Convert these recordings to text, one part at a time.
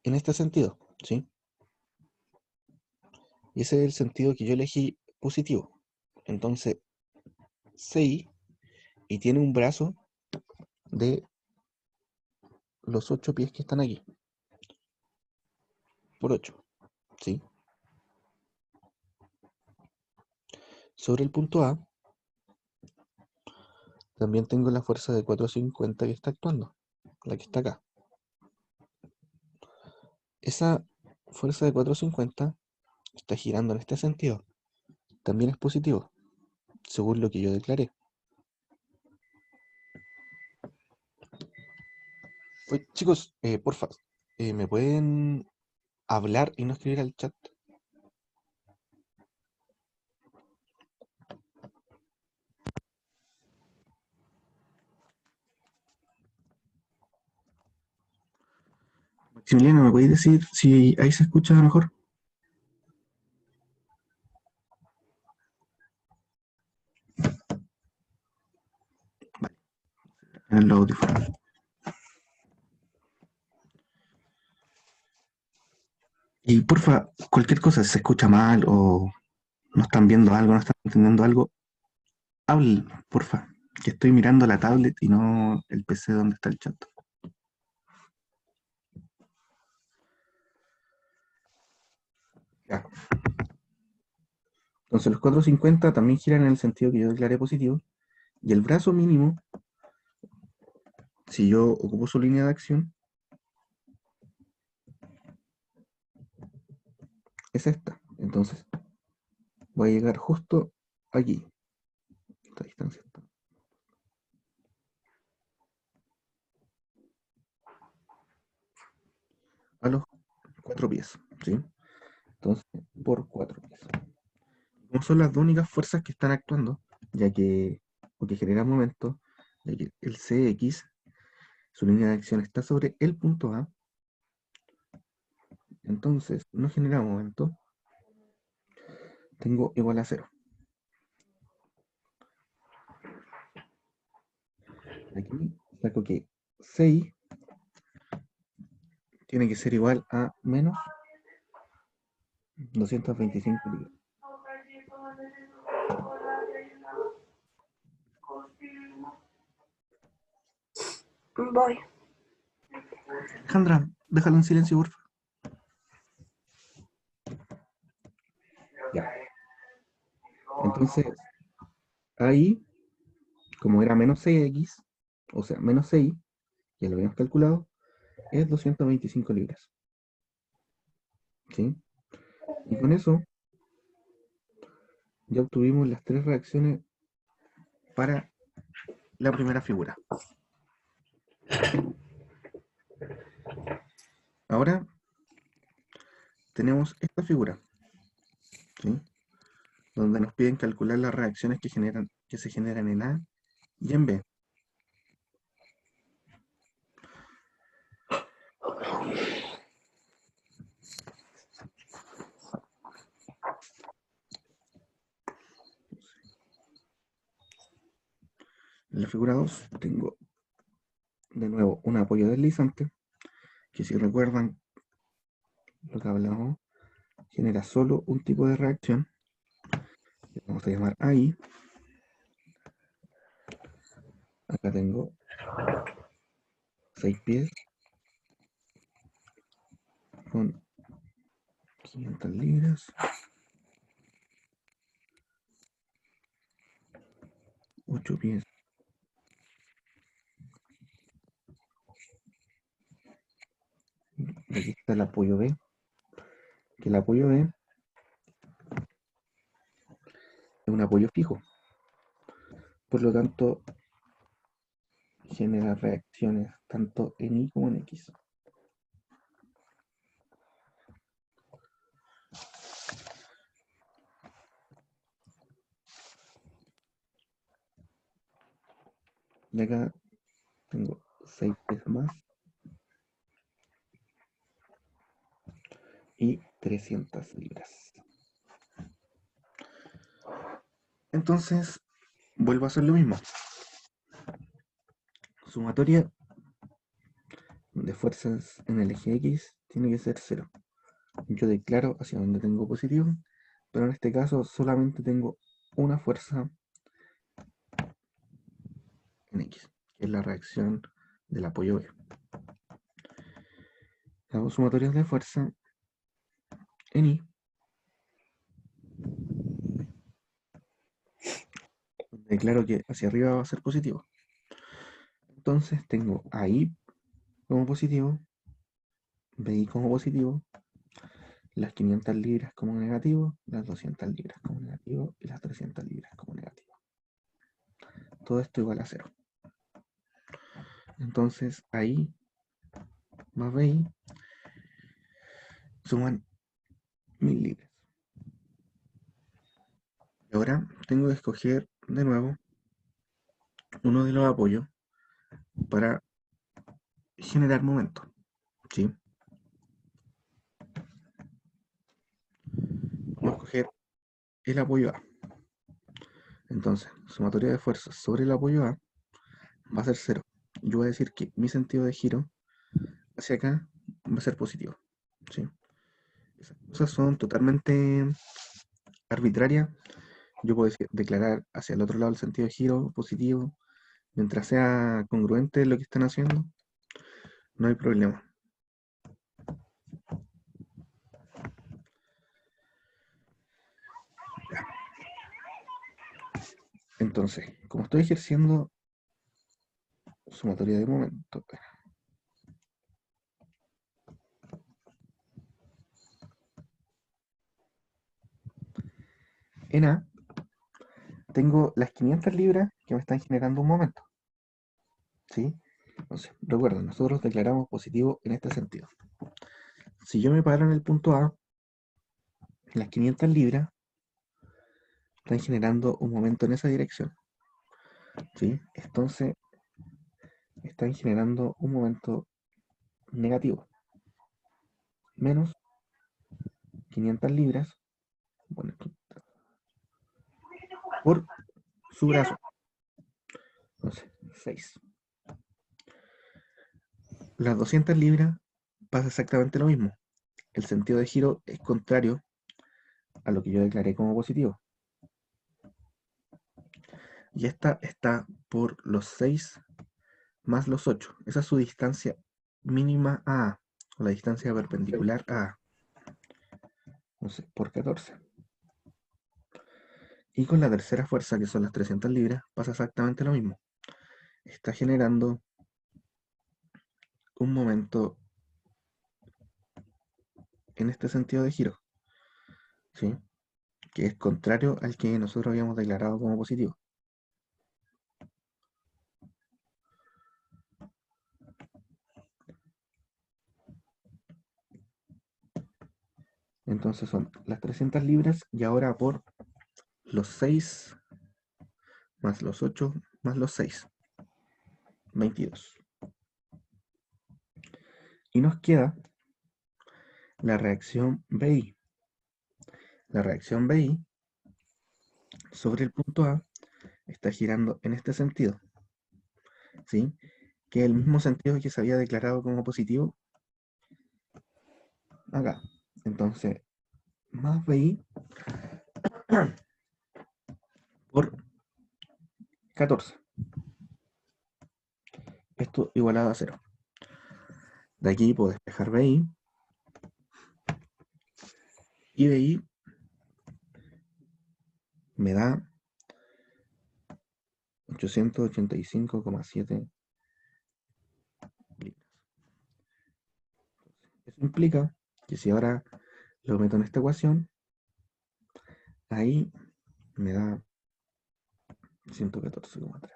en este sentido, ¿sí? Y ese es el sentido que yo elegí positivo. Entonces, 6 y tiene un brazo de los 8 pies que están aquí, por 8, ¿sí? Sobre el punto A, también tengo la fuerza de 450 que está actuando, la que está acá. Esa fuerza de 450 está girando en este sentido. También es positivo, según lo que yo declaré. Oye, chicos, porfa, ¿me pueden hablar y no escribir al chat? Maximiliano, ¿me podéis decir si ahí se escucha mejor? Vale, en el audífono. Y porfa, cualquier cosa, si se escucha mal o no están viendo algo, no están entendiendo algo, hablen, porfa, que estoy mirando la tablet y no el PC donde está el chat. Ya. Entonces los 450 también giran en el sentido que yo declaré positivo. Y el brazo mínimo, si yo ocupo su línea de acción, es esta. Entonces voy a llegar justo aquí. Esta distancia está a los 4 pies, ¿sí? Entonces, por 4 pies. Como son las dos únicas fuerzas que están actuando, ya que, o que generan momento, ya que el CX, su línea de acción está sobre el punto A, entonces no genera momento, tengo igual a 0. Aquí saco que 6 tiene que ser igual a menos 225 libras. Voy. Alejandra, déjalo en silencio, por favor. Ya. Entonces, ahí, como era menos 6x, o sea, menos 6, ya lo habíamos calculado, es 225 libras. ¿Sí? Y con eso ya obtuvimos las tres reacciones para la primera figura. Ahora tenemos esta figura, ¿sí? Donde nos piden calcular las reacciones que se generan en A y en B. En la figura 2 tengo de nuevo un apoyo deslizante, que si recuerdan lo que hablamos, genera solo un tipo de reacción, que vamos a llamar AI. Acá tengo 6 pies con 500 libras. 8 pies. Aquí está el apoyo B, que el apoyo B es un apoyo fijo. Por lo tanto, genera reacciones tanto en Y como en X. Y acá tengo 6 pies más y 300 libras. Entonces, vuelvo a hacer lo mismo. Sumatoria de fuerzas en el eje X tiene que ser 0. Yo declaro hacia donde tengo positivo, pero en este caso solamente tengo una fuerza en X, que es la reacción del apoyo B. Hago sumatorias de fuerza en Y, declaro que hacia arriba va a ser positivo. Entonces tengo a I como positivo, BI como positivo, las 500 libras como negativo, las 200 libras como negativo y las 300 libras como negativo. Todo esto igual a 0. Entonces ahí más BI suman 1000 libras. Y ahora tengo que escoger de nuevo uno de los apoyos para generar momento, ¿sí? Vamos a escoger el apoyo A. Entonces, sumatoria de fuerzas sobre el apoyo A va a ser 0. Yo voy a decir que mi sentido de giro hacia acá va a ser positivo, ¿sí? Esas cosas son totalmente arbitrarias. Yo puedo declarar hacia el otro lado el sentido de giro positivo, mientras sea congruente lo que están haciendo, no hay problema. Ya. Entonces, como estoy ejerciendo sumatoria de momento, en A tengo las 500 libras que me están generando un momento, ¿sí? Entonces, recuerden, nosotros declaramos positivo en este sentido. Si yo me paro en el punto A, las 500 libras están generando un momento en esa dirección, ¿sí? Entonces, están generando un momento negativo, menos 500 libras, bueno, por su brazo. Entonces, 6. Las 200 libras pasa exactamente lo mismo. El sentido de giro es contrario a lo que yo declaré como positivo. Y esta está por los 6 más los 8. Esa es su distancia mínima a A, o la distancia perpendicular a A. Entonces, por 14. Y con la tercera fuerza, que son las 300 libras, pasa exactamente lo mismo. Está generando un momento en este sentido de giro, ¿sí? Que es contrario al que nosotros habíamos declarado como positivo. Entonces son las 300 libras y ahora por los 6 más los 8 más los 6, 22. Y nos queda la reacción BI. La reacción BI sobre el punto A está girando en este sentido, ¿sí? Que es el mismo sentido que se había declarado como positivo acá. Entonces, más BI por 14. Esto igualado a 0. De aquí puedo despejar BI. Y BI me da 885,7 libras. Eso implica que si ahora lo meto en esta ecuación, ahí me da 114,3.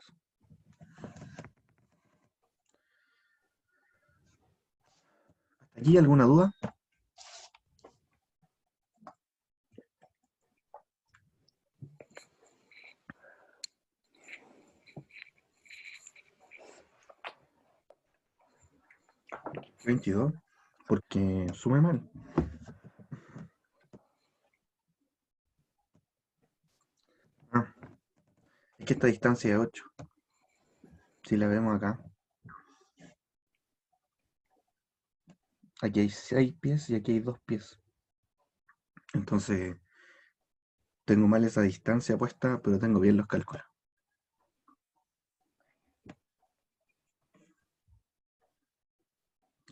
¿Aquí alguna duda? ¿22? Porque sume mal. Ah, es que esta distancia es 8. Si la vemos acá. Aquí hay 6 pies y aquí hay 2 pies. Entonces, tengo mal esa distancia puesta, pero tengo bien los cálculos.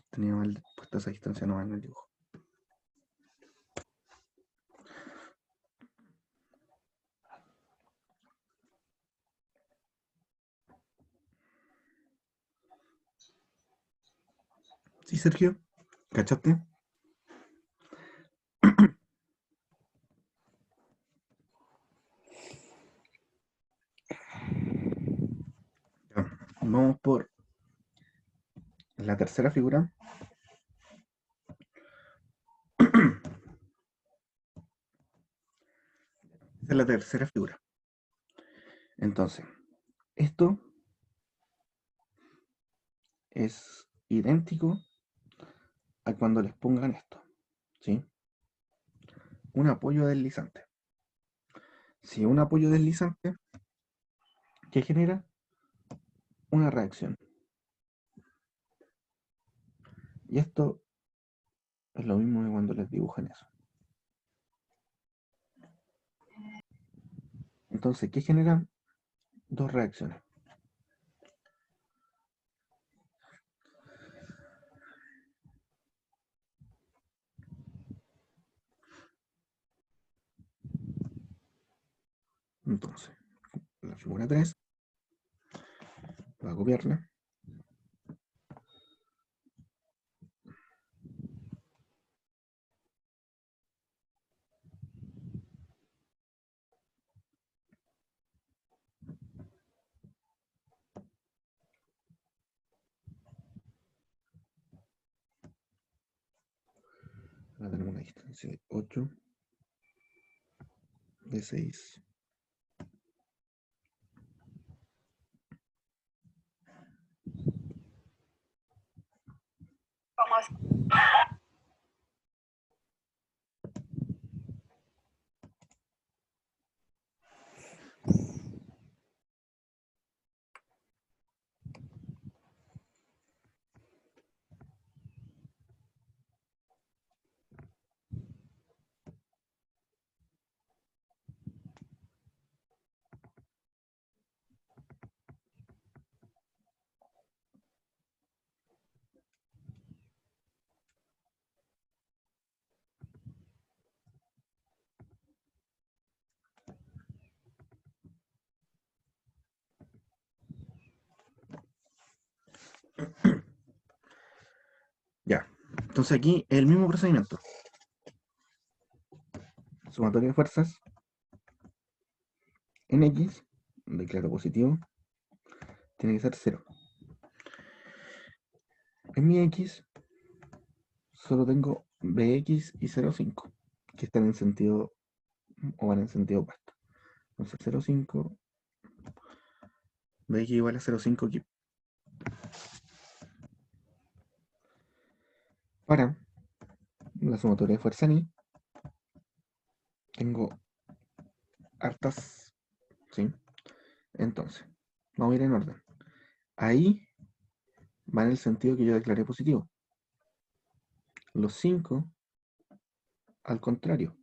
Tenía mal puesta esa distancia nomás en el dibujo. ¿Sí, Sergio? ¿Cachaste? Ya, vamos por la tercera figura. Esa es la tercera figura. Entonces, esto es idéntico a cuando les pongan esto, ¿sí? Un apoyo deslizante. Si un apoyo deslizante, ¿qué genera? Una reacción. Y esto es lo mismo que cuando les dibujan eso. Entonces, ¿qué generan? Dos reacciones. Entonces, la figura 3 va a copiarla. Ahora tenemos una distancia de 8, de 6. Ya. Entonces aquí el mismo procedimiento. Sumatoria de fuerzas en X, declaro positivo, tiene que ser 0. En mi X solo tengo Bx y 0,5, que están en sentido o van en sentido opuesto. Entonces 0,5, Bx igual a 0,5 aquí. Para la sumatoria de fuerza en Y, tengo hartas, ¿sí? Entonces, vamos a ir en orden. Ahí va en el sentido que yo declaré positivo. Los 5 al contrario.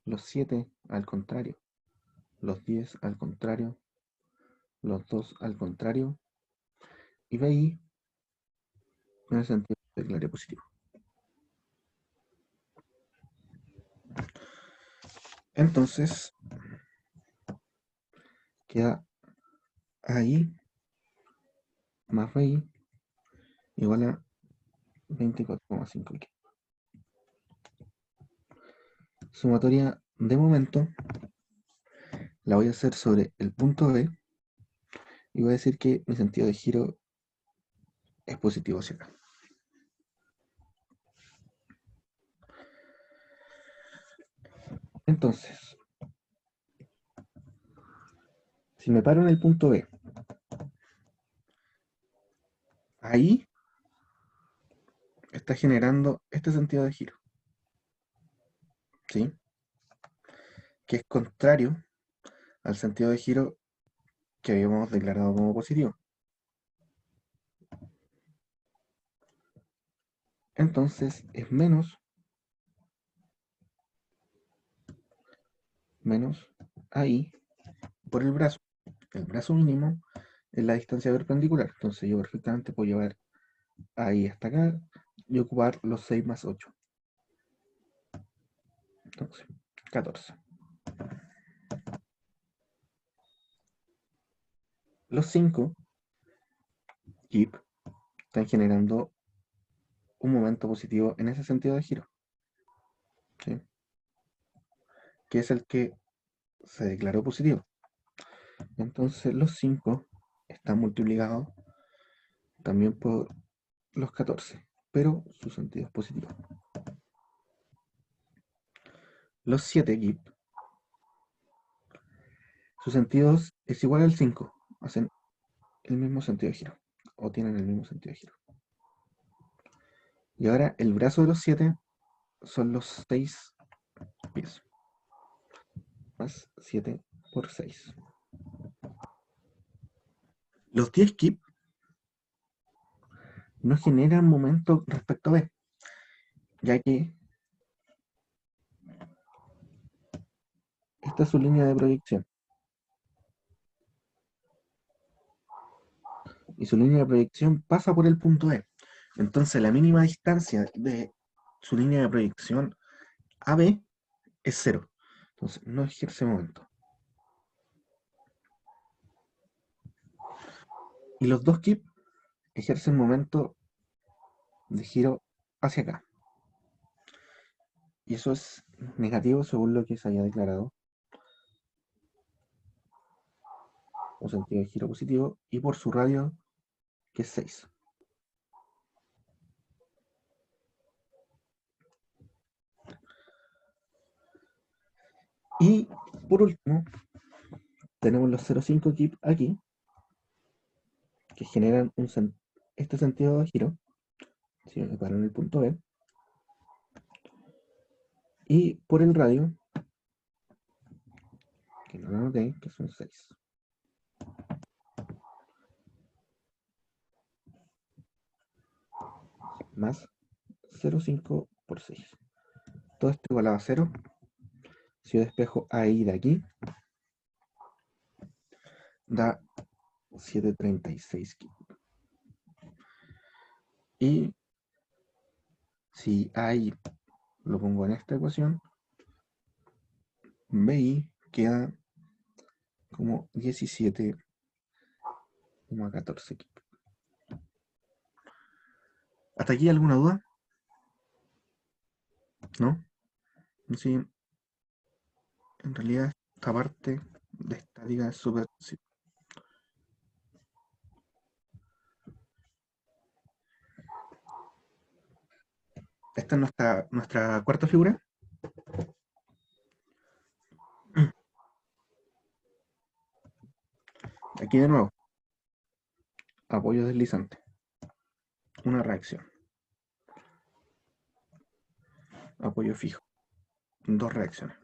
Los 7 al contrario. Los 10 al contrario. Los 2 al contrario. Y BI en el sentido que declaré positivo. Entonces, queda ahí más BI igual a 24,5 aquí. Sumatoria de momento la voy a hacer sobre el punto B y voy a decir que mi sentido de giro es positivo hacia acá. Entonces, si me paro en el punto B, ahí está generando este sentido de giro, ¿sí? Que es contrario al sentido de giro que habíamos declarado como positivo. Entonces es menos ahí por el brazo. El brazo mínimo es la distancia perpendicular. Entonces yo perfectamente puedo llevar ahí hasta acá y ocupar los 6 más 8. Entonces, 14. Los 5 keep están generando un momento positivo en ese sentido de giro, ¿sí? Que es el que se declaró positivo. Entonces los 5 están multiplicados también por los 14, pero su sentido es positivo. Los 7 keep, su sentido es igual al 5, hacen el mismo sentido de giro, o tienen el mismo sentido de giro. Y ahora el brazo de los 7 son los 6 pies, más 7 por 6. Los 10 keep no generan momento respecto a B, ya que esta es su línea de proyección. Y su línea de proyección pasa por el punto E. Entonces la mínima distancia de su línea de proyección a B es 0. Entonces no ejerce momento. Y los dos keep ejercen momento de giro hacia acá. Y eso es negativo según lo que se haya declarado. Un sentido de giro positivo. Y por su radio, que es 6. Y por último, tenemos los 0,5 keep aquí, que generan este sentido de giro. Si me paro en el punto B. Y por el radio, que no lo anoté, que son 6. Más 0,5 por 6. Todo esto igualado a 0. Si yo despejo ahí de aquí, da 736 keep. Y si ahí lo pongo en esta ecuación, BI queda como 17,14 keep. ¿Hasta aquí alguna duda? ¿No? Sí, en realidad esta parte de estática es súper... Sí. Esta es nuestra cuarta figura. Aquí de nuevo, apoyo deslizante. Una reacción. Apoyo fijo. Dos reacciones.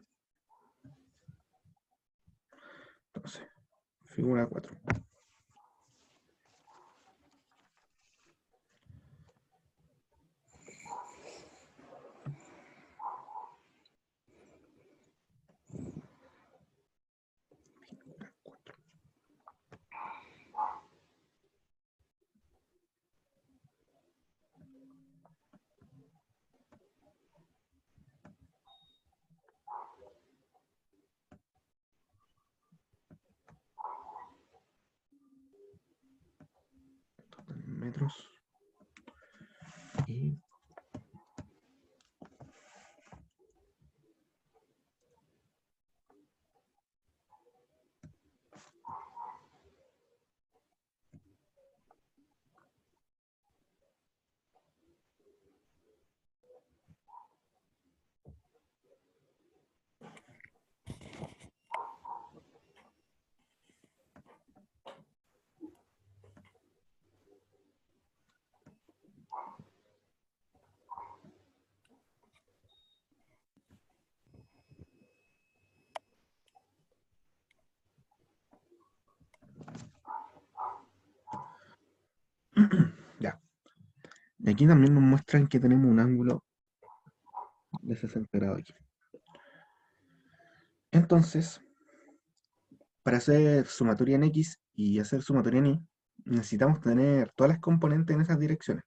Entonces, figura 4. Metros. Y ya. Y aquí también nos muestran que tenemos un ángulo de 60 grados aquí. Entonces, para hacer sumatoria en X y hacer sumatoria en Y, necesitamos tener todas las componentes en esas direcciones.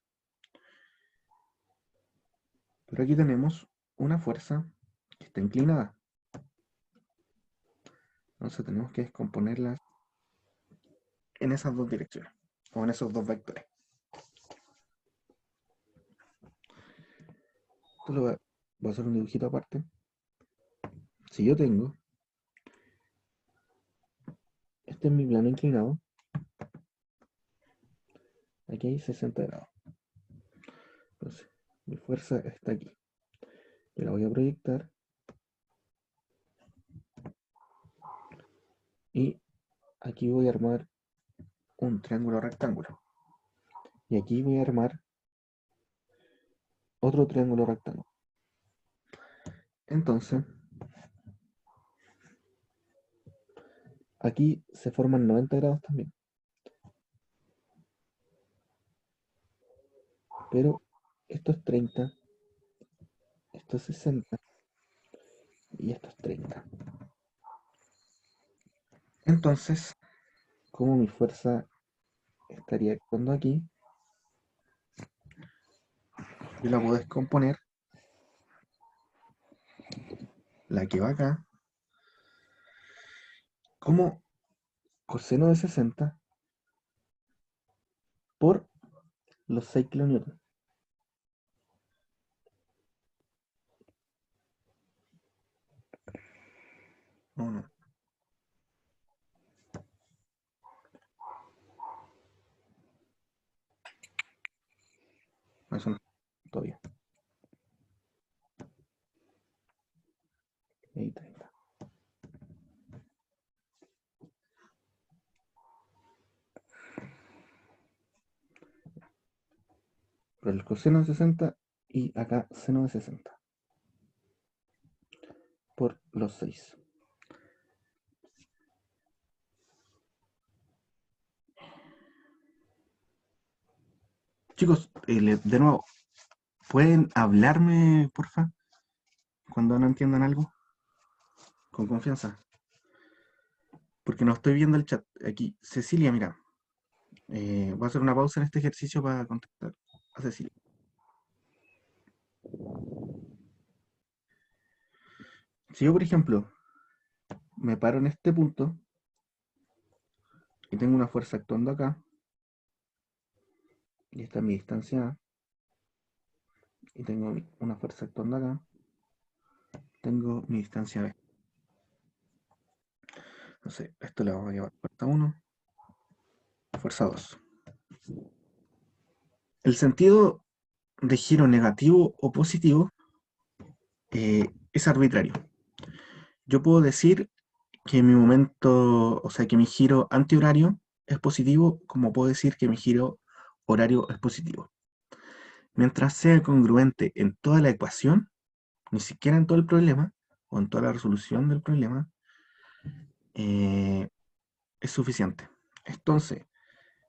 Pero aquí tenemos una fuerza que está inclinada. Entonces tenemos que descomponerlas en esas dos direcciones, o en esos dos vectores. Entonces voy a hacer un dibujito aparte. Si yo tengo, este es mi plano inclinado, aquí hay 60 grados. Entonces, mi fuerza está aquí. Yo la voy a proyectar y aquí voy a armar un triángulo rectángulo. Y aquí voy a armar otro triángulo rectángulo. Entonces, aquí se forman 90 grados también. Pero esto es 30, esto es 60 y esto es 30. Entonces, como mi fuerza estaría actuando aquí, yo la puedo descomponer, la que va acá, como coseno de 60 por los 6 kilonewtons. No, no. Eso no, todavía. Ahí 30. Pero el coseno de 60 y acá seno de 60 por los 6. Chicos, de nuevo, ¿pueden hablarme, porfa? Cuando no entiendan algo, con confianza. Porque no estoy viendo el chat. Aquí, Cecilia, mira. Voy a hacer una pausa en este ejercicio para contestar a Cecilia. Si yo, por ejemplo, me paro en este punto y tengo una fuerza actuando acá, y esta es mi distancia A, y tengo una fuerza actuando acá, tengo mi distancia B. Entonces, esto le vamos a llevar fuerza 1, fuerza 2. El sentido de giro negativo o positivo es arbitrario. Yo puedo decir que mi momento, o sea, que mi giro antihorario es positivo, como puedo decir que mi giro horario es positivo. Mientras sea congruente en toda la ecuación, ni siquiera en todo el problema, o en toda la resolución del problema, es suficiente. Entonces,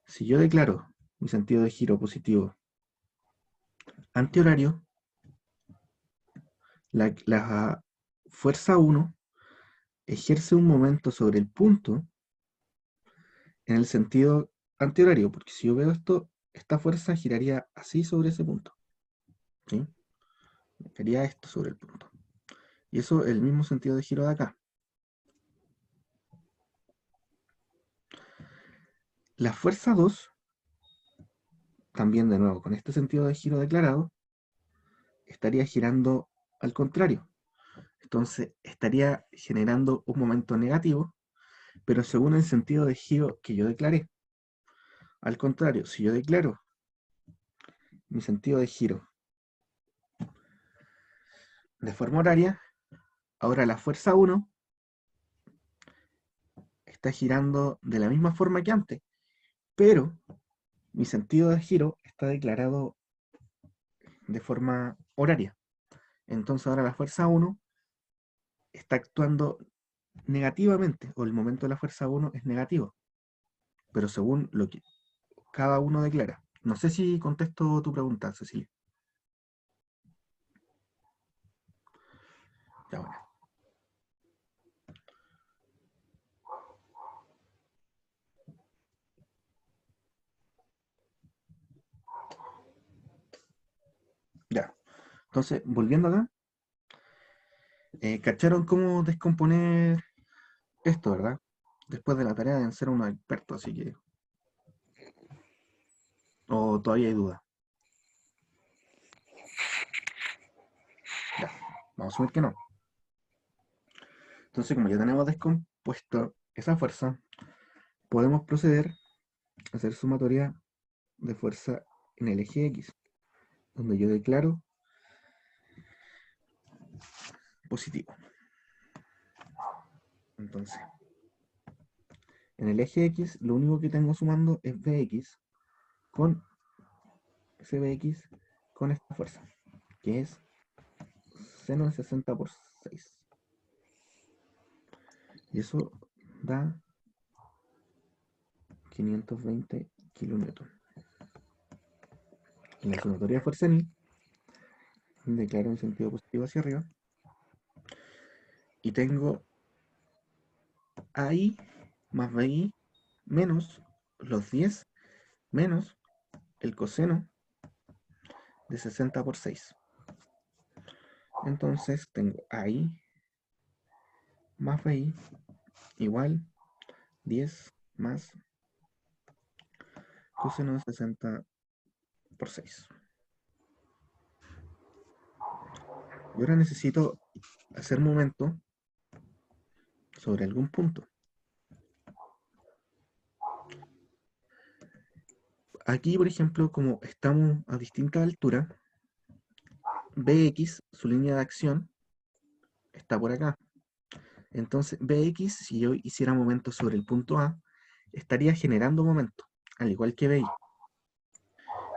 si yo declaro mi sentido de giro positivo antihorario, la fuerza 1 ejerce un momento sobre el punto en el sentido antihorario, porque si yo veo esto, esta fuerza giraría así sobre ese punto, ¿sí? Haría esto sobre el punto. Y eso es el mismo sentido de giro de acá. La fuerza 2, también de nuevo con este sentido de giro declarado, estaría girando al contrario. Entonces estaría generando un momento negativo, pero según el sentido de giro que yo declaré. Al contrario, si yo declaro mi sentido de giro de forma horaria, ahora la fuerza 1 está girando de la misma forma que antes, pero mi sentido de giro está declarado de forma horaria. Entonces ahora la fuerza 1 está actuando negativamente, o el momento de la fuerza 1 es negativo, pero según lo que cada uno declara. No sé si contesto tu pregunta, Cecilia. Ya, bueno. Ya. Entonces, volviendo acá, ¿cacharon cómo descomponer esto, verdad? Después de la tarea de ser unos expertos, así que... ¿O todavía hay duda? Ya, vamos a asumir que no. Entonces, como ya tenemos descompuesto esa fuerza, podemos proceder a hacer sumatoria de fuerza en el eje X, donde yo declaro positivo. Entonces, en el eje X, lo único que tengo sumando es Bx con Cbx con esta fuerza, que es seno de 60 por 6. Y eso da 520 kilonewton. En la sumatoria de fuerza en I, declaro en sentido positivo hacia arriba. Y tengo AI más BI menos los 10 menos el coseno de 60 por 6. Entonces tengo AI más BI igual 10 más coseno de 60 por 6. Y ahora necesito hacer momento sobre algún punto. Aquí, por ejemplo, como estamos a distinta altura, Bx, su línea de acción, está por acá. Entonces, Bx, si yo hiciera momento sobre el punto A, estaría generando momento, al igual que BI.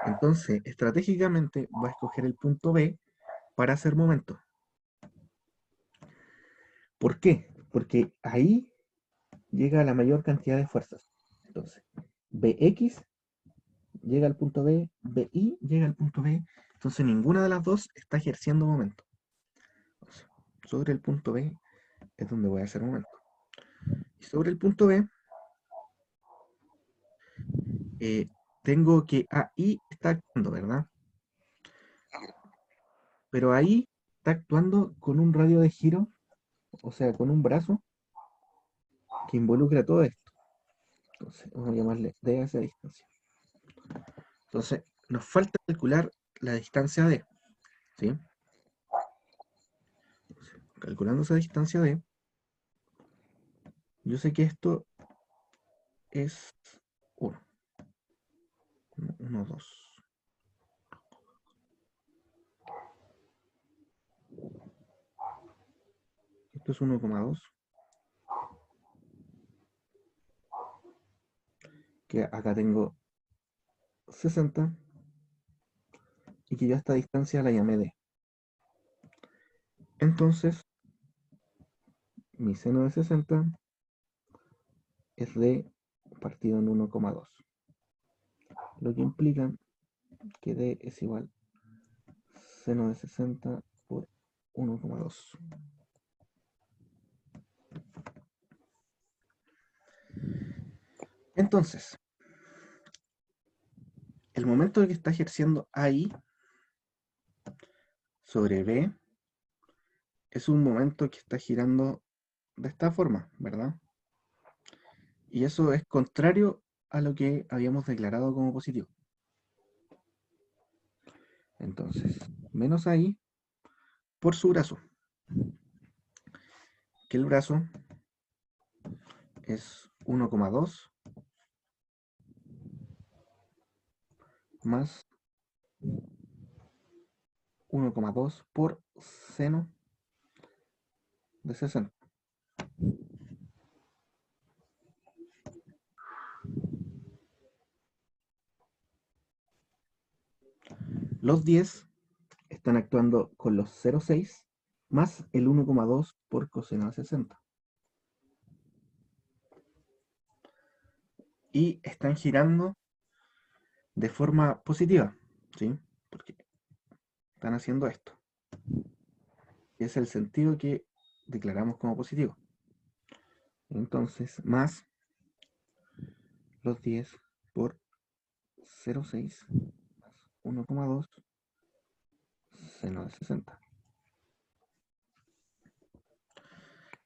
Entonces, estratégicamente voy a escoger el punto B para hacer momento. ¿Por qué? Porque ahí llega la mayor cantidad de fuerzas. Entonces, Bx llega al punto B, BI llega al punto B, entonces ninguna de las dos está ejerciendo momento. Entonces, sobre el punto B es donde voy a hacer momento. Y sobre el punto B, tengo que AI está actuando, ¿verdad? Pero ahí está actuando con un radio de giro, o sea, con un brazo que involucra todo esto. Entonces, vamos a llamarle D a esa distancia. Entonces, nos falta calcular la distancia D, ¿sí? Entonces, calculando esa distancia D, yo sé que esto es 1, 1, 2. Esto es 1,2. Que acá tengo 60 y que yo a esta distancia la llamé D. Entonces, mi seno de 60 es D partido en 1,2. Lo que implica que D es igual seno de 60 por 1,2. Entonces, el momento que está ejerciendo AI sobre B es un momento que está girando de esta forma, ¿verdad? Y eso es contrario a lo que habíamos declarado como positivo. Entonces, menos AI por su brazo, que el brazo es 1,2 más 1,2 por seno de 60. Los 10 están actuando con los 0,6 más el 1,2 por coseno de 60. Y están girando de forma positiva, ¿sí? Porque están haciendo esto. Y es el sentido que declaramos como positivo. Entonces, más los 10 por 0,6 más 1,2 seno de 60.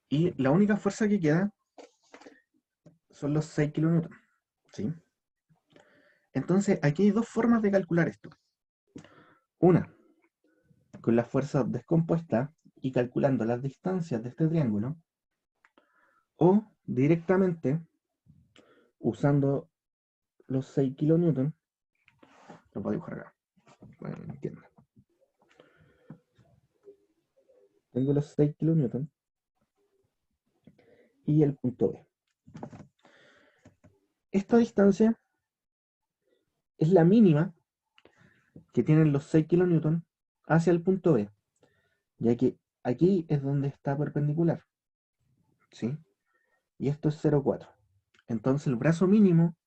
Y la única fuerza que queda son los 6 kilonewtons, ¿sí? Entonces, aquí hay dos formas de calcular esto. Una, con la fuerza descompuesta y calculando las distancias de este triángulo, o directamente usando los 6 kilonewtons, lo voy a dibujar acá, para que lo entiendan. Tengo los 6 kilonewtons y el punto B. Esta distancia es la mínima que tienen los 6 kilonewtons hacia el punto B, ya que aquí es donde está perpendicular, ¿sí? Y esto es 0,4. Entonces el brazo mínimo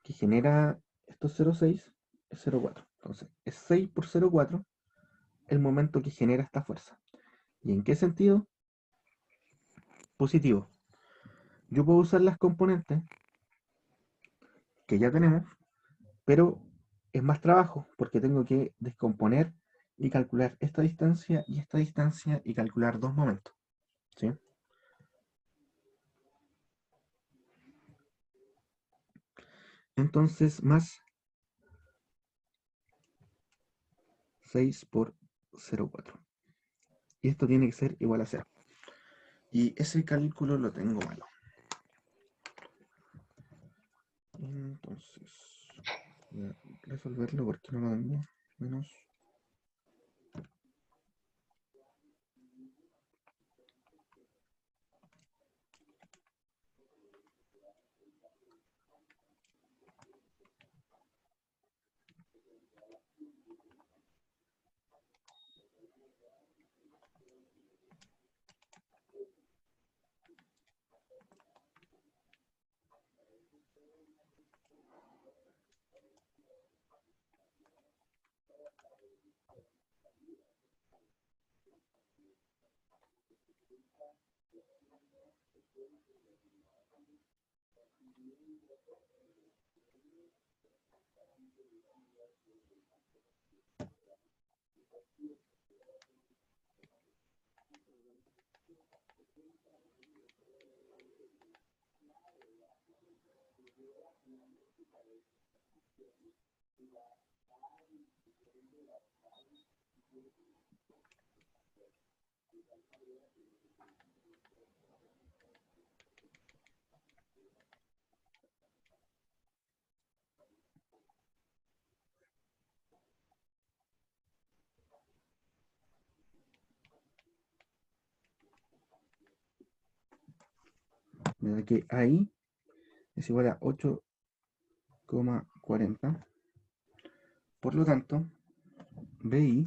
que genera estos 0,6 es 0,4. Entonces es 6 por 0,4 el momento que genera esta fuerza. ¿Y en qué sentido? Positivo. Yo puedo usar las componentes que ya tenemos, pero es más trabajo porque tengo que descomponer y calcular esta distancia y calcular dos momentos, ¿sí? Entonces, más 6 por 0,4. Y esto tiene que ser igual a 0. Y ese cálculo lo tengo malo. Entonces, voy a resolverlo porque no lo tengo. Menos. Me da que ahí es igual a 8,40. Por lo tanto, BI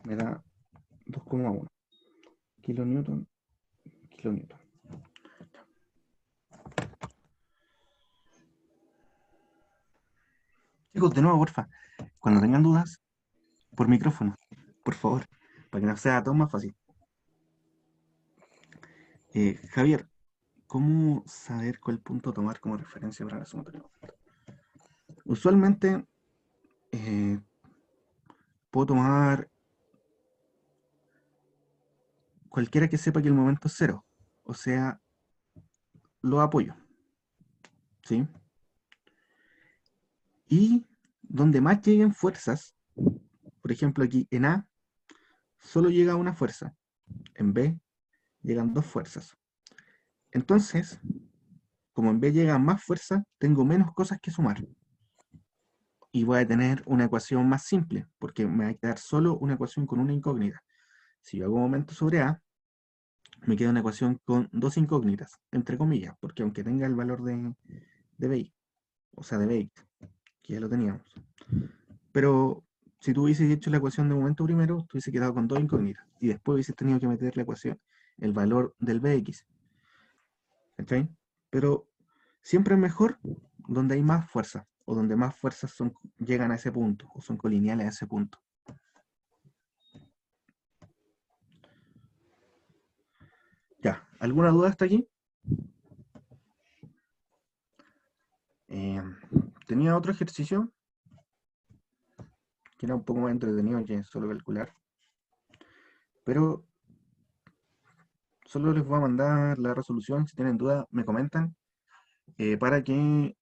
me da 2,1 kilonewton, kilonewton. Chicos, de nuevo, porfa, cuando tengan dudas, por micrófono, por favor, para que nos sea todo más fácil. Javier, ¿cómo saber cuál punto tomar como referencia para la sumatoria? Usualmente puedo tomar cualquiera que sepa que el momento es cero, o sea, lo apoyo, ¿sí? Y donde más lleguen fuerzas, por ejemplo aquí en A, solo llega una fuerza, en B llegan dos fuerzas. Entonces, como en B llegan más fuerzas, tengo menos cosas que sumar. Y voy a tener una ecuación más simple, porque me va a quedar solo una ecuación con una incógnita. Si yo hago momento sobre A, me queda una ecuación con dos incógnitas, entre comillas, porque aunque tenga el valor de BI, o sea, de BX, que ya lo teníamos. Pero si tú hubieses hecho la ecuación de momento primero, tú hubieses quedado con dos incógnitas. Y después hubieses tenido que meter la ecuación, el valor del Bx. ¿Cachai? Pero siempre es mejor donde hay más fuerza, o donde más fuerzas llegan a ese punto, o son colineales a ese punto. Ya, ¿alguna duda hasta aquí? Tenía otro ejercicio que era un poco más entretenido que solo calcular, pero solo les voy a mandar la resolución. Si tienen duda me comentan, para que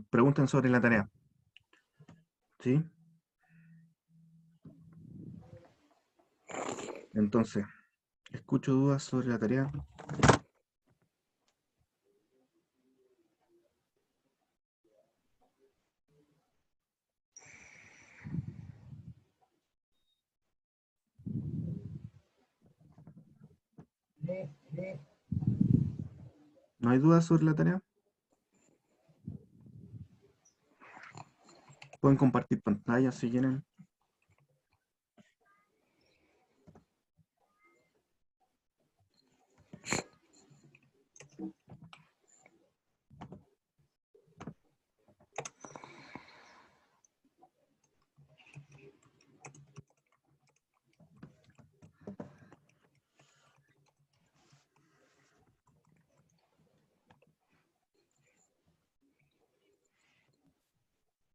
pregunten sobre la tarea, ¿sí? Entonces, escucho dudas sobre la tarea. ¿No hay dudas sobre la tarea? Pueden compartir pantalla si quieren.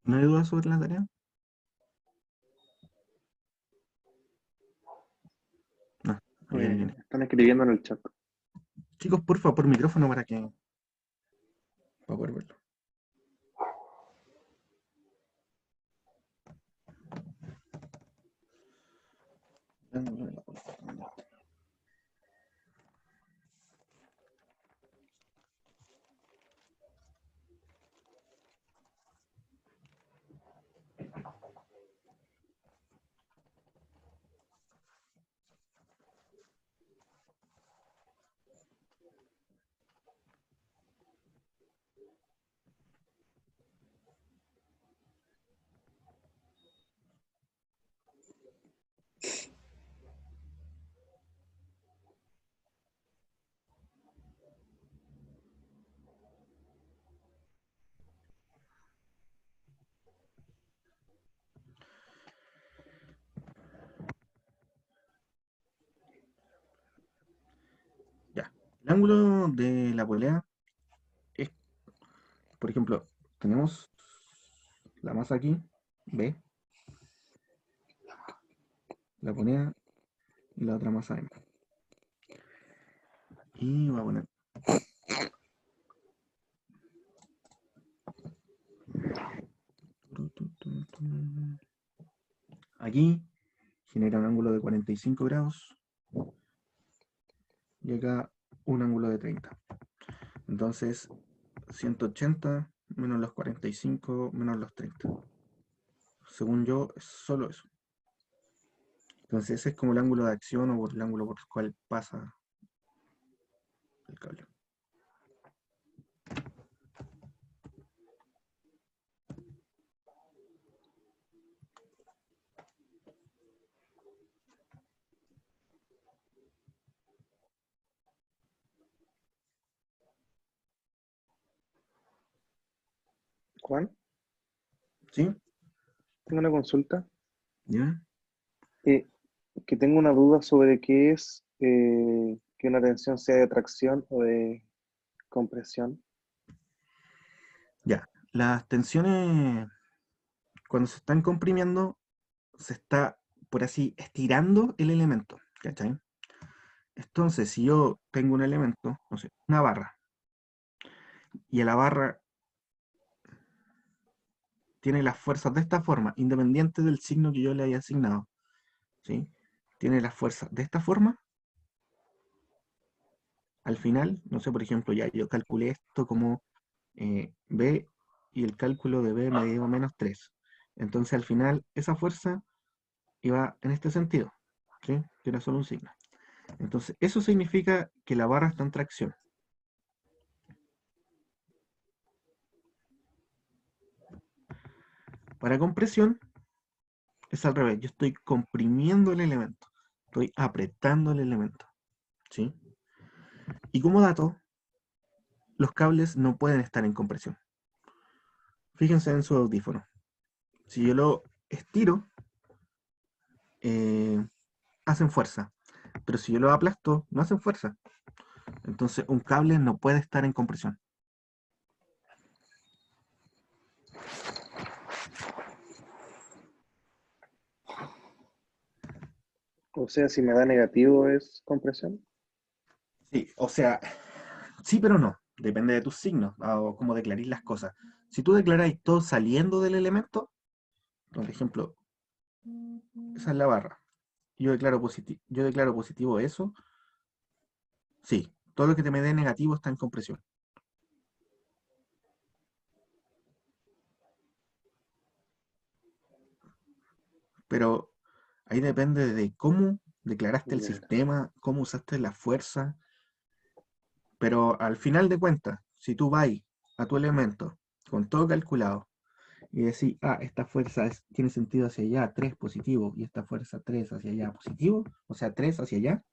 ¿No hay dudas sobre la tarea? No, ahí viene. Están escribiendo en el chat. Chicos, porfa, por micrófono para poder verlo. Ya. El ángulo de la polea es, por ejemplo, tenemos la masa aquí, B, la polea y la otra masa M. Y voy a poner aquí, genera un ángulo de 45 grados y acá un ángulo de 30. Entonces, 180 menos los 45 menos los 30. Según yo, es solo eso. Entonces, ese es como el ángulo de acción o por el ángulo por el cual pasa el cable. Juan, ¿Sí? tengo una consulta. ¿Ya? Eh, que tengo una duda sobre qué es que una tensión sea de tracción o de compresión. Ya. Las tensiones, cuando se están comprimiendo, se está, por así, estirando el elemento. ¿Cachai? Entonces, si yo tengo un elemento, no sé, una barra, y a la barra tiene las fuerzas de esta forma, independiente del signo que yo le haya asignado, ¿sí? Tiene las fuerzas de esta forma, al final, no sé, por ejemplo, ya yo calculé esto como B y el cálculo de B me dio -3. Entonces, al final, esa fuerza iba en este sentido, ¿sí? Que era solo un signo. Entonces, eso significa que la barra está en tracción. Para compresión, Es al revés, yo estoy comprimiendo el elemento, estoy apretando el elemento, ¿sí? Y como dato, los cables no pueden estar en compresión. Fíjense en su audífono. Si yo lo estiro, hacen fuerza, pero si yo lo aplasto, no hacen fuerza. Entonces un cable no puede estar en compresión. O sea, si me da negativo es compresión. Sí, o sea, sí, pero no. Depende de tus signos o cómo declarís las cosas. Si tú declaráis todo saliendo del elemento, por ejemplo, esa es la barra. Yo declaro positivo eso, sí. Todo lo que te me dé negativo está en compresión. Pero ahí depende de cómo declaraste el Ya. sistema, cómo usaste la fuerza. Pero al final de cuentas, si tú vas a tu elemento con todo calculado y decís, esta fuerza tiene sentido hacia allá, 3 positivo, y esta fuerza 3 hacia allá positivo, o sea, 3 hacia allá,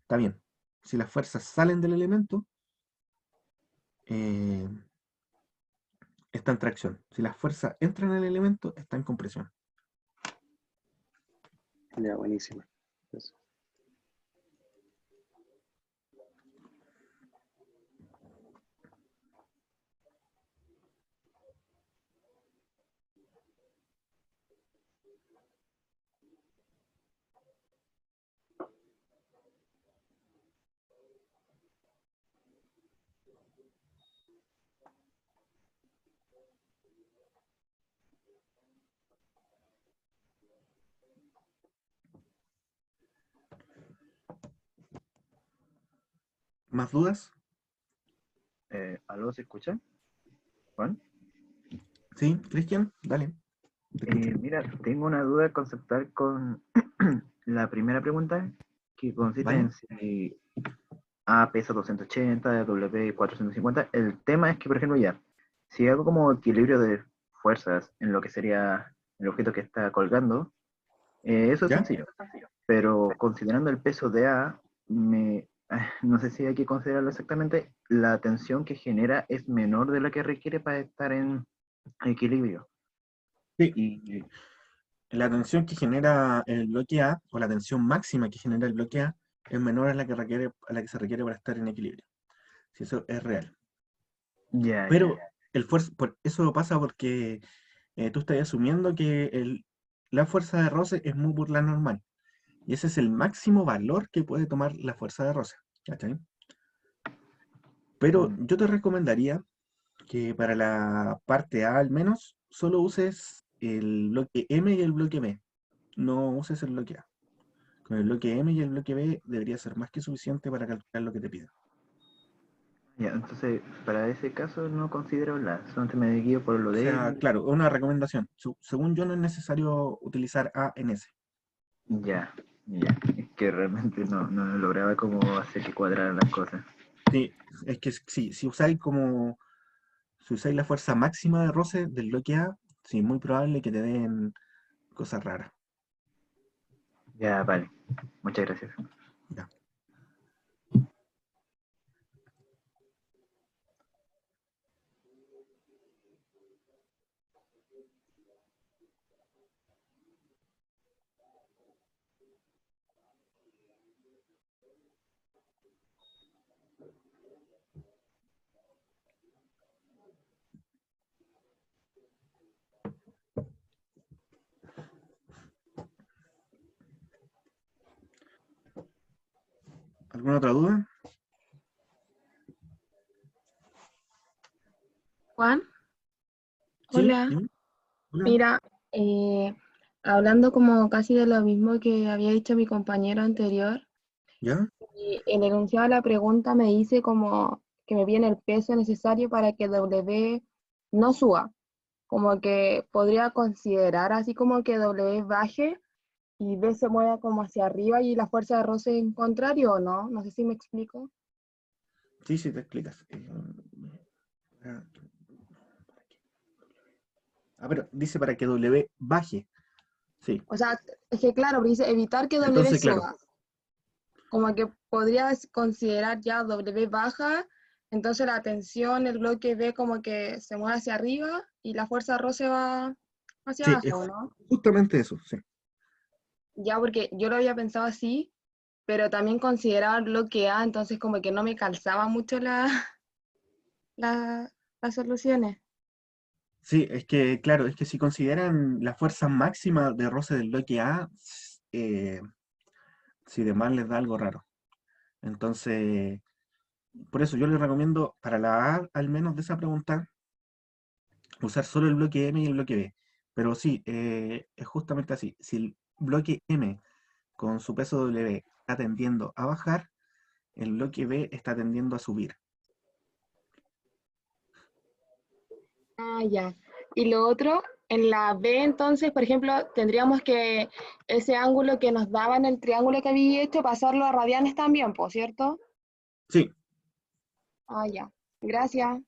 está bien. Si las fuerzas salen del elemento, eh, está en tracción. Si las fuerzas entran en el elemento, está en compresión. Ya, buenísimo. Eso. ¿Más dudas? ¿Aló, se escucha? Juan. ¿Sí, Cristian? Dale, te escucho. Mira, tengo una duda conceptual con la primera pregunta, que consiste ¿Vale? en si A pesa 280, W 450. El tema es que, por ejemplo, ya, si hago como equilibrio de fuerzas en lo que sería el objeto que está colgando, eso es ¿Ya? sencillo. Pero considerando el peso de A, no sé si hay que considerarlo exactamente, la tensión que genera es menor de la que requiere para estar en equilibrio. Sí. Y La tensión que genera el bloque A, o la tensión máxima que genera el bloque A, es menor a la que se requiere para estar en equilibrio. Si eso es real. ya, ya. Pero eso pasa porque tú estás asumiendo que la fuerza de roce es mu por la normal. Y ese es el máximo valor que puede tomar la fuerza de roce. ¿Cachai? Pero Mm, yo te recomendaría que para la parte A al menos, solo uses el bloque M y el bloque B. No uses el bloque A. Con el bloque M y el bloque B debería ser más que suficiente para calcular lo que te piden. ya, entonces, para ese caso no considero la, solamente me guío por lo O de sea, él. claro, una recomendación. Según yo, no es necesario utilizar A en S. Ya, ya. Es que realmente no lograba cómo hacer que cuadraran las cosas. Sí, es que sí, si usáis la fuerza máxima de roce del bloque A, sí, es muy probable que te den cosas raras. Ya, vale. Muchas gracias. Ya. ¿Alguna otra duda? Juan, Sí, hola. dime. Hola. Mira, eh, hablando como casi de lo mismo que había dicho mi compañero anterior, ¿Ya? y el enunciado de la pregunta me dice como que me viene el peso necesario para que W no suba, como que podría considerar así como que W baje y B se mueva como hacia arriba y la fuerza de roce en contrario o no, no sé si me explico. Sí, sí, te explicas. Pero dice para que W baje. Sí. O sea, es que claro, porque dice evitar que W Entonces, claro, suba. Como que podrías considerar ya W baja, entonces la tensión, el bloque B como que se mueve hacia arriba y la fuerza Rho se va hacia sí, es abajo, ¿no? justamente eso, sí. Ya porque yo lo había pensado así, pero también consideraba el bloque A, entonces como que no me calzaba mucho la- las soluciones. Sí, es que, claro, es que si consideran la fuerza máxima de roce del bloque A, eh, si de más les da algo raro. Entonces, por eso yo les recomiendo, para la A, al menos de esa pregunta, usar solo el bloque M y el bloque B. Pero sí, es justamente así. Si el bloque M con su peso W está tendiendo a bajar, el bloque B está tendiendo a subir. Ah, ya. Y lo otro, en la B entonces, por ejemplo, tendríamos que ese ángulo que nos daba en el triángulo que había hecho, pasarlo a radianes también, ¿por cierto? Sí, Ah, ya. Gracias.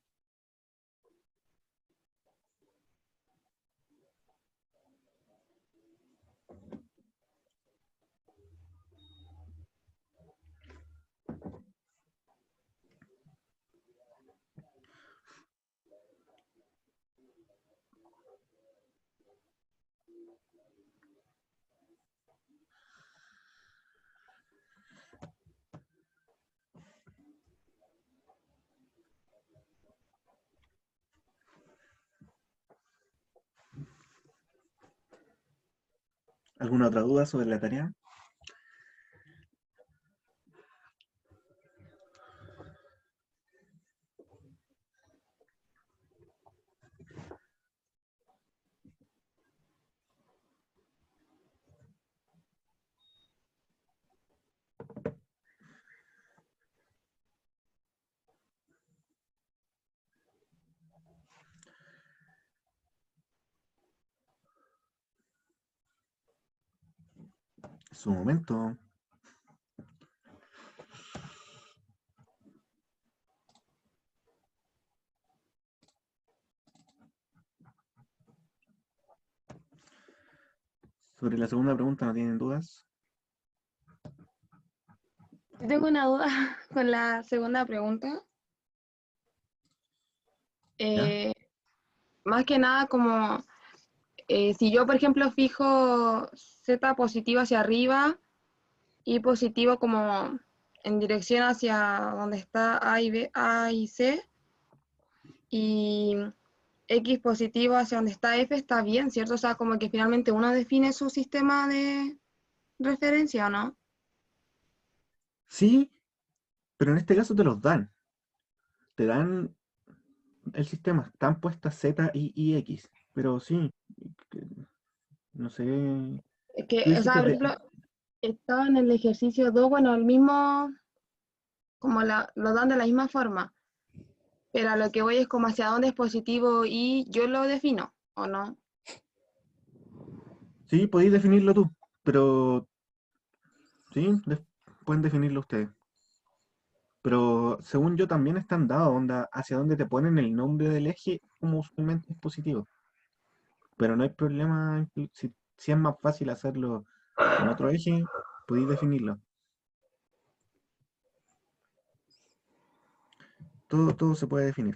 ¿alguna otra duda sobre la tarea? Su momento. Sobre la segunda pregunta, ¿no tienen dudas? Yo tengo una duda con la segunda pregunta. ¿Ya? Eh, Más que nada como si yo, por ejemplo, fijo Z positivo hacia arriba y positivo como en dirección hacia donde está A y B, A y C, y X positivo hacia donde está F, está bien, ¿cierto? O sea, como que finalmente uno define su sistema de referencia, ¿o no? Sí, pero en este caso te los dan. Te dan el sistema. Están puestas Z y X. Pero sí, que- no sé. Es que, Tú o dices sea, que por ejemplo, estaba en el ejercicio 2 bueno, el mismo, como lo dan de la misma forma, pero a lo que voy es como hacia dónde es positivo y yo lo defino, ¿o no? sí, podéis definirlo tú. Pero sí, pueden definirlo ustedes. Pero según yo también están dados, onda, hacia dónde te ponen el nombre del eje, como usualmente es positivo. Pero no hay problema, si es más fácil hacerlo con otro eje, podéis definirlo. Todo se puede definir.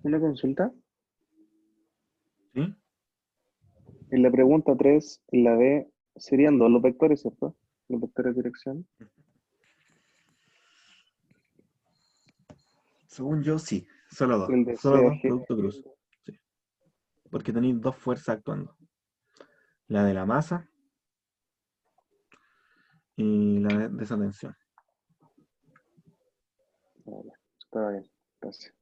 Una consulta. ¿Sí? En la pregunta 3 en la B, serían dos los vectores, ¿cierto? Los vectores de dirección. Según yo, sí. Solo dos. El de Solo C a dos, G. producto cruz. Sí. Porque tenéis dos fuerzas actuando. La de la masa y la de desatención. Ah, ya, está bien, gracias.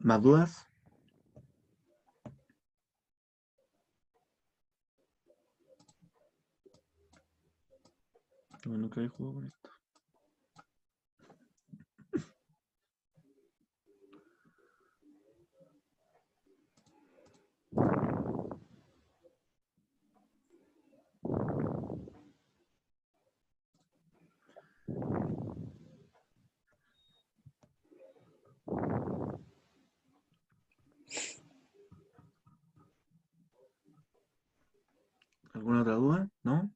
¿Más dudas? Yo nunca he jugado con esto. ¿Alguna otra duda? ¿No?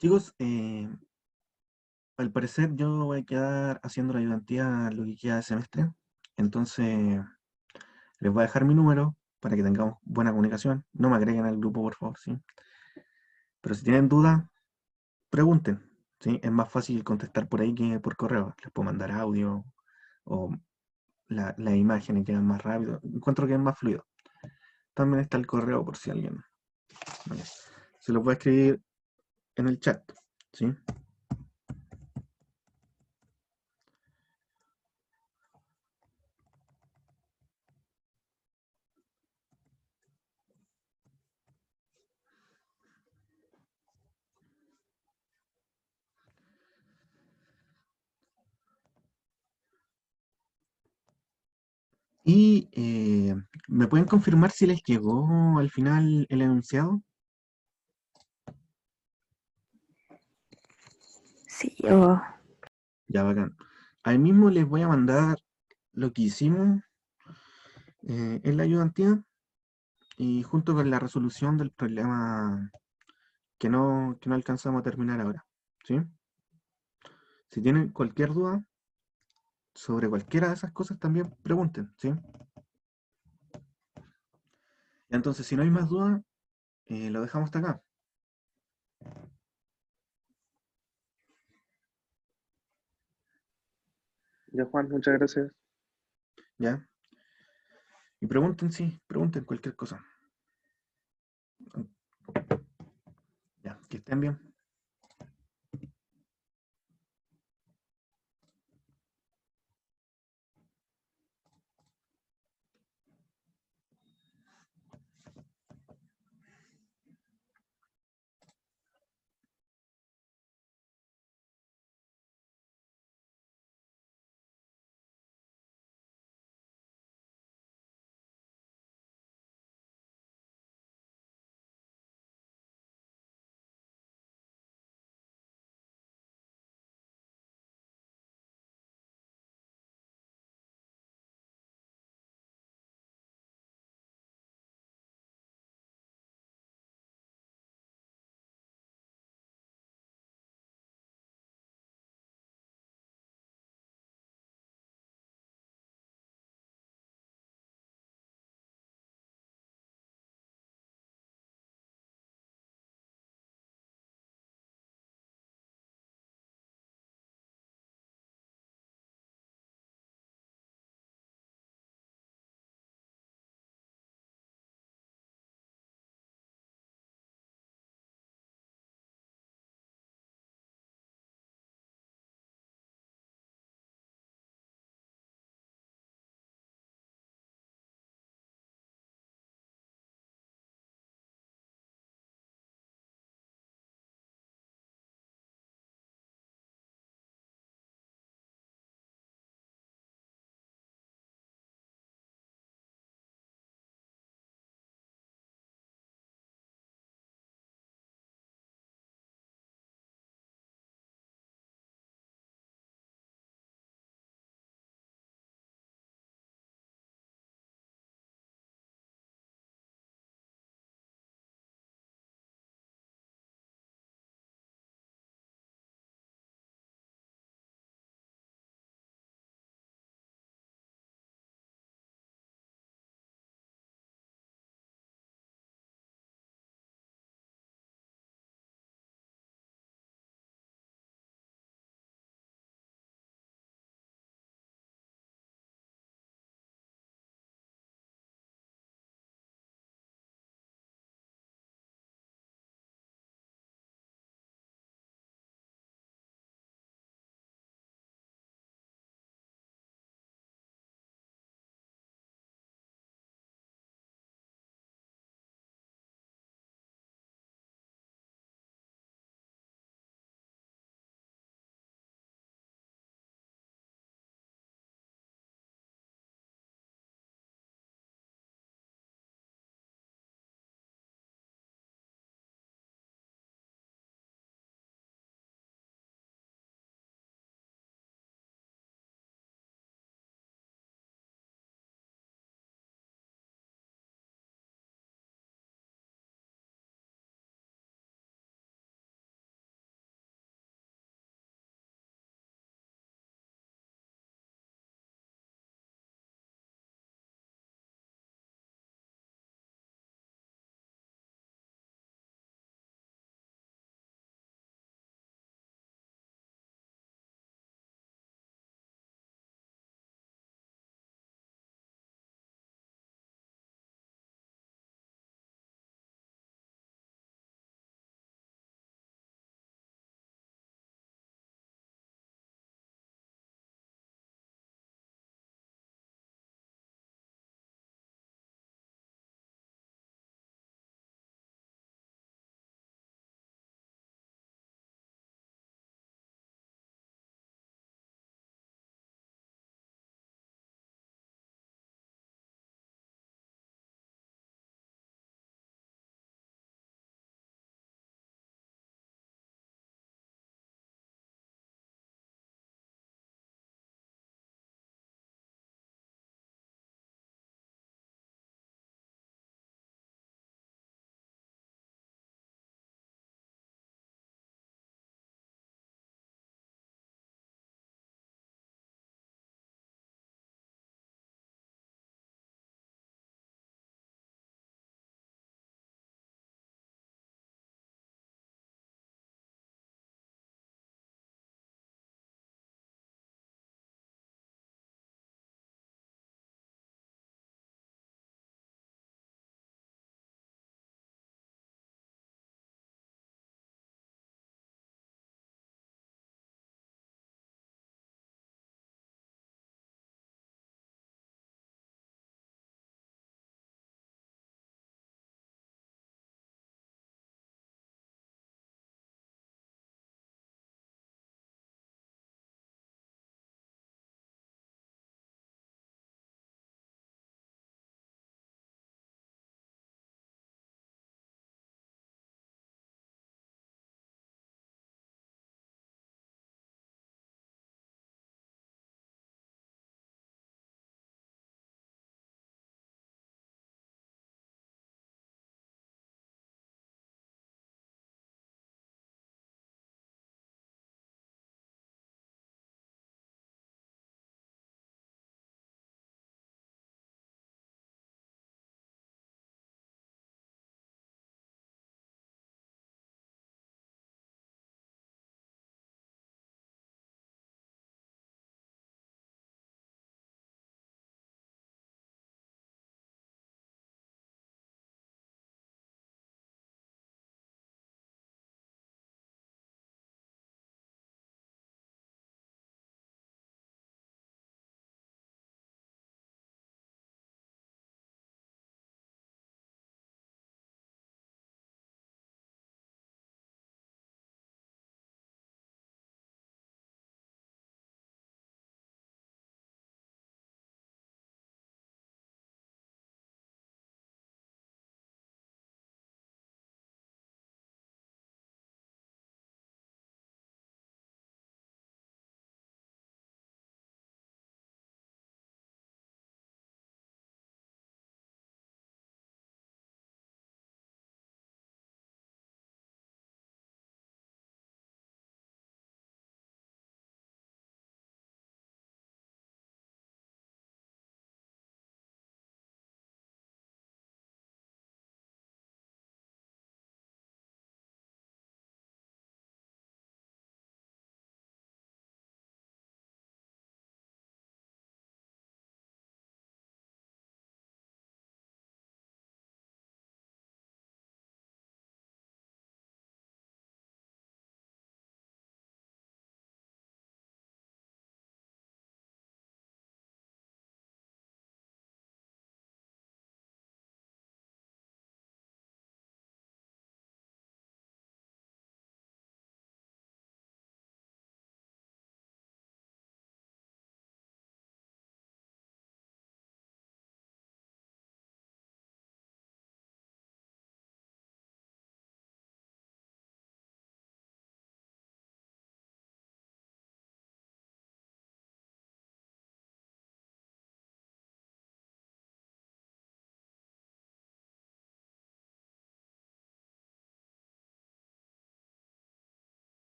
Chicos, al parecer yo voy a quedar haciendo la ayudantía lo que queda de semestre. Entonces, les voy a dejar mi número para que tengamos buena comunicación. No me agreguen al grupo, por favor, ¿sí? Pero si tienen dudas, pregunten, ¿sí? Es más fácil contestar por ahí que por correo. Les puedo mandar audio o las imágenes quedan más rápido. Encuentro que es más fluido. También está el correo por si alguien. ¿Vale? Se los voy a escribir en el chat, ¿sí? Y ¿me pueden confirmar si les llegó al final el enunciado? Sí, yo. Ya, bacán. Ahí mismo les voy a mandar lo que hicimos en la ayudantía y junto con la resolución del problema que no alcanzamos a terminar ahora, ¿sí? Si tienen cualquier duda sobre cualquiera de esas cosas, también pregunten, ¿sí? Entonces, si no hay más dudas, lo dejamos hasta acá. Ya, Juan, muchas gracias. ¿Ya? Y pregunten, sí, pregunten cualquier cosa. Ya, que estén bien.